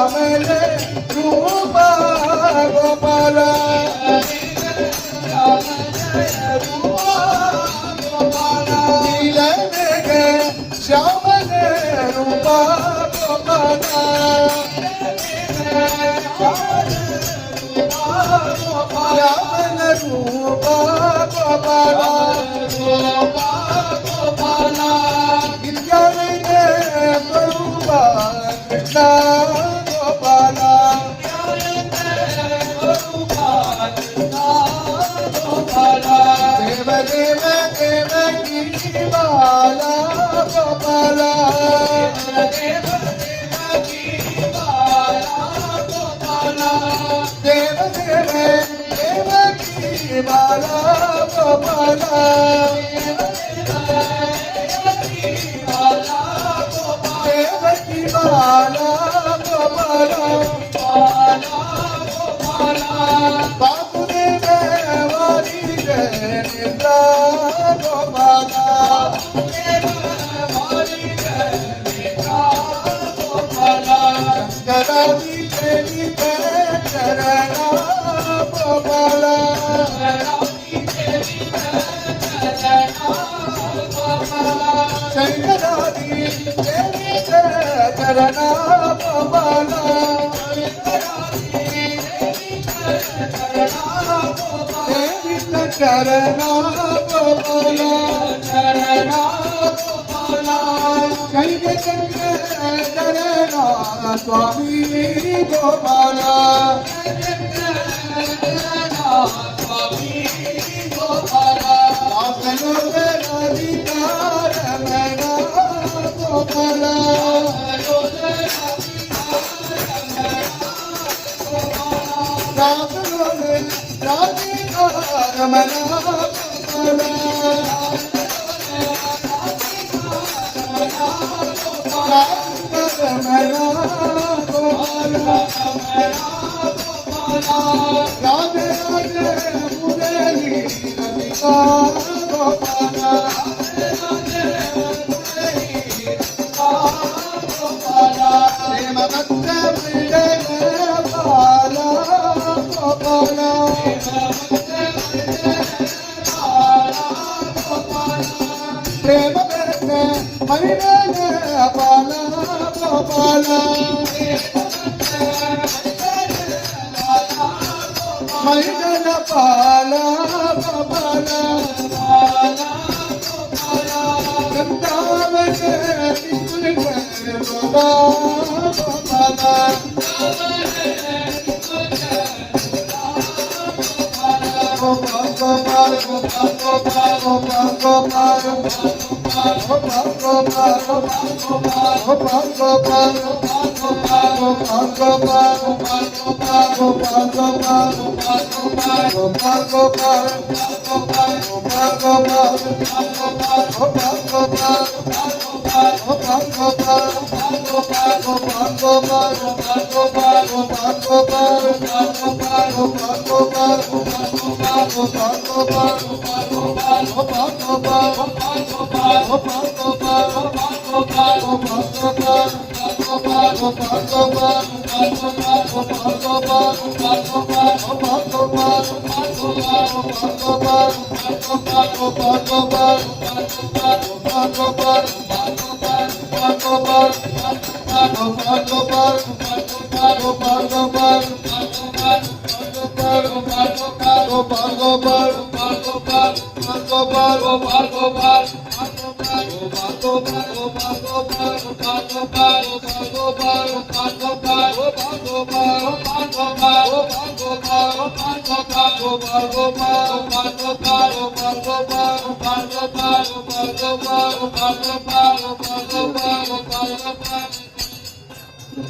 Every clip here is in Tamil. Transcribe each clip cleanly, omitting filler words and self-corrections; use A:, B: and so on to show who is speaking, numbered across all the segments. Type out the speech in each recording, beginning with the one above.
A: ಶ್ಯಾಮಲ ರೂಪ ಗೋಪಾಲ ನೀಲಮೇಘ ಶ್ಯಾಮಲ ರೂಪ ಗೋಪಾಲ ಶ್ಯಾಮಲ ರೂಪ ಗೋಪಾಲ ಕೃಷ್ಣ ಗೋಪಾಲ ದೇವ ದೇವ ದೇವಕಿ ಬಾಲ ಗೋಪಾಲ ದೇವ ದೇವ ದೇವಕಿ ಬಾಲ ಗೋಪಾಲ ದೇವಕಿ ಬಾಲ ಗೋಪಾಲ ಬಾಸುದೇವ ವಾರಿಗ ನಿಂದ ಗೋಪಾಲ ಶಂಕರಾದಿ ಚರಿತ ಚರಣ ಗೋಪಾಲ ಶಂಕರಾದಿ ಚರಿತ ಚರಣ ಗೋಪಾಲ ಚರಣ ಗೋಪಾಲ ಚರಣ ಗೋಪಾಲ ಕೈಗೆ ಚಂದ್ರ ಚರಣ ಸ್ವಾಮಿ ಗೋಪಾಲ ಸ್ವಾಮಿ ಗೋಪಾಲ ಅಧಿಕಾರಮಣ ಗೋಪಾಲ ರಮಣ ರಾಜ ರಾಜ ಮುರಳಿ ಗೋಪಾಲ ಪ್ರೇಮ ಭಕ್ತ ಬಾಲ ಗೋಪಾಲ ಪ್ರೇಮ ಭಕ್ತ ಮೈದಾನ ಬಾಲ ಗೋಪಾಲ ಮೈದಾನ ಬಾಲ ಗೋಪಾಲ ವೃಂದಾವನ ಗೋಪಾಲ ಗೋಪಾಲ ಗೋಪಾಲ ಗೋಪಾಲ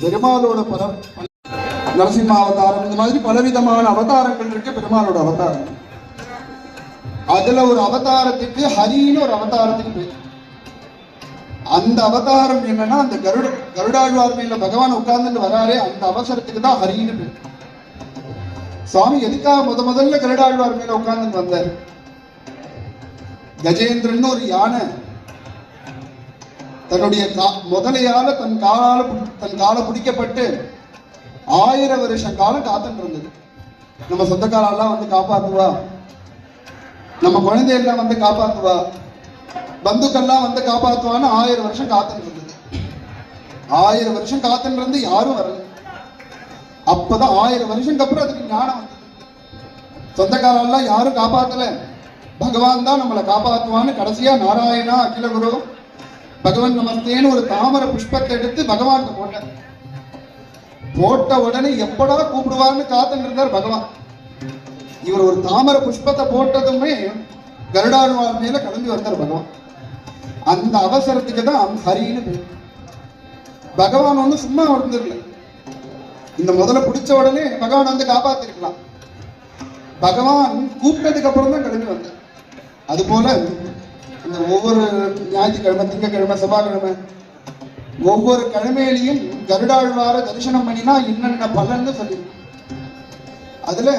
A: பெருமாளோட நரசிம்ம அவதாரம் இந்த மாதிரி பலவிதமான அவதாரங்கள் இருக்கு. பெருமாளோட அவதாரம் அதுல ஒரு அவதாரத்துக்கு ஹரின்னு ஒரு அவதாரத்துக்கு பேர். அந்த அவதாரம் என்னன்னா அந்த கருடாழ்வார் மேல பகவான் உட்கார்ந்துட்டு வராரே அந்த அவசரத்துக்கு தான் ஹரின்னு பேர். சுவாமி எதுக்காக முதல்ல கருடாழ்வார் மேல உட்கார்ந்து வந்தார்? கஜேந்திரன் ஒரு யானை தன்னுடைய முதலையால தன் கால பிடிக்கப்பட்டு 1000 வருஷ காலம் காத்துட்டு இருந்தது. நம்ம சொந்தக்காரெல்லாம் வந்து காப்பாத்துவா, நம்ம குழந்தையெல்லாம் வந்து காப்பாத்துவா, பந்துக்கள்லாம் வந்து காப்பாத்துவான்னு 1000 வருஷம் காத்துட்டு இருந்தது. 1000 வருஷம் காத்துட்டு இருந்து யாரும் வரல. அப்பதான் 1000 வருஷத்துக்கு அப்புறம் அதுக்கு ஞானம் வந்தது. சொந்தக்காரெல்லாம் யாரும் காப்பாத்தல, பகவான் தான் நம்மளை காப்பாத்துவான்னு கடைசியா நாராயணா அகில குரு பகவான் நமஸ்தேன்னு ஒரு தாமரை புஷ்பத்தை எடுத்து பகவான் போட்டார். போட்ட உடனே எப்படா கூப்பிடுவார்னு காத்துட்டு இருந்தார் பகவான். இவர் ஒரு தாமரை புஷ்பத்தை போட்டதுமே கருடாழ்வார் மேல கிளம்பி வந்தார் பகவான். அந்த அவசரத்துக்கு தான் ஹரின்னு பேர். பகவான் ஒண்ணு சும்மா வந்துடல. இந்த முதல்ல பிடிச்ச உடனே பகவான் வந்து காப்பாத்திருக்கலாம். பகவான் கூப்பிட்டதுக்கு அப்புறம் தான் கிளம்பி வந்தார். அது போல இந்த ஒவ்வொரு ஞாயிற்றுக்கிழமை, திங்கக்கிழமை, செவ்வாய்க்கிழமை, ஒவ்வொரு கிழமையிலையும் கருடாழ்வார தரிசனம் பண்ணினா என்னென்ன பலன்னு சொல்லி, அதுல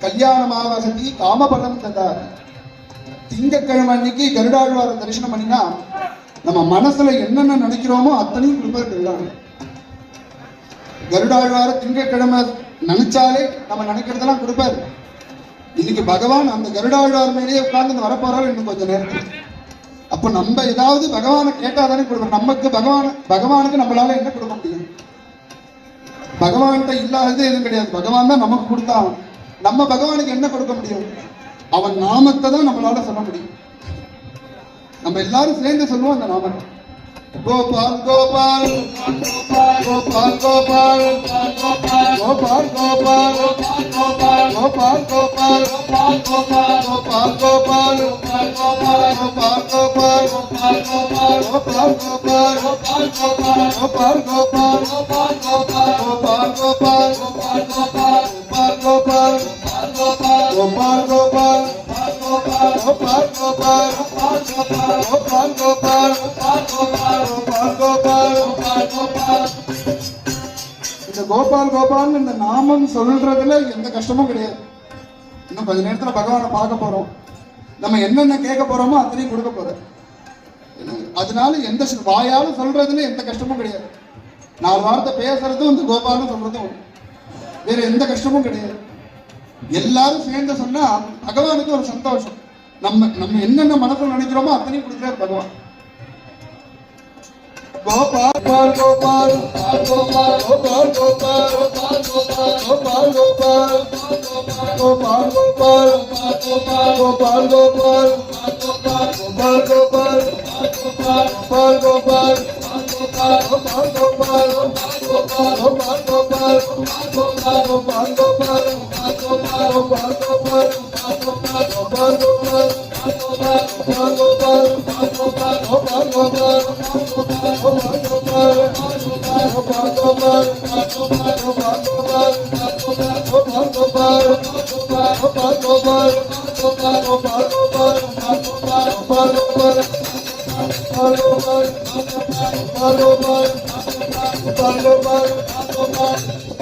A: கல்யாணமாவசதி காமபலம் தந்தார். திங்கக்கிழமை அன்னைக்கு கருடாழ்வார தரிசனம் பண்ணினா நம்ம மனசுல என்னென்ன நினைக்கிறோமோ அத்தனையும் கொடுப்பார் கருடாழ்வார். கருடாழ்வார திங்கக்கிழமை நினைச்சாலே நம்ம நினைக்கிறதெல்லாம் கொடுப்பாரு. இன்னைக்கு பகவான் அந்த கருடாழ்வார் மேலேயே உட்கார்ந்து வரப்போறாரு இன்னும் கொஞ்ச நேரத்தில். அப்ப நம்ம ஏதாவது பகவானை கேட்டாதானே கொடுக்கணும். நமக்கு பகவானுக்கு நம்மளால என்ன கொடுக்க முடியும்? பகவான்கிட்ட இல்லாதது எதுவும் கிடையாது. பகவான் தான் நமக்கு கொடுத்தான். நம்ம பகவானுக்கு என்ன கொடுக்க முடியும்? அவன் நாமத்தை தான் நம்மளால சொல்ல முடியும். நம்ம எல்லாரும் சேர்ந்து சொல்லுவோம் அந்த நாமத்தை. கோபால் கோபால் கோபால் கோபால் கோபால் கோபால் கோபால் கோபால் கோபால் கோபால் கோபால் கோபால் கோபால் கோபால் கோபால் கோபால் கோபால் கோபால் இந்த கோபால் கோபால் இந்த நாமம் சொல்றதுல எந்த கஷ்டமும் கிடையாது. இன்னும் கொஞ்ச நேரத்துல பகவானை பார்க்க போறோம். நம்ம என்னென்ன கேட்க போறோமோ அத்தனையும் கொடுக்க போறோம். அதனால எந்த வாயால சொல்றதுல எந்த கஷ்டமும் கிடையாது. 4 வார்த்தை பேசுறதும் இந்த கோபால்னு சொல்றதும் வேற எந்த கஷ்டமும் கிடையாது. எல்லாரும் சேர்ந்து சொன்னா பகவானுக்கு ஒரு சந்தோஷம். நம்ம என்னென்ன மனசுல நினைக்கிறோமோ அத்தனையும் கொடுக்கிறார் பகவான். கோபால் கோபால் கோபால் கோபால் கோபால் கோபால் கோபால் கோபால் கோபால் கோபால் கோபால் கோபால் கோபால் கோபால் கோபால் Bye.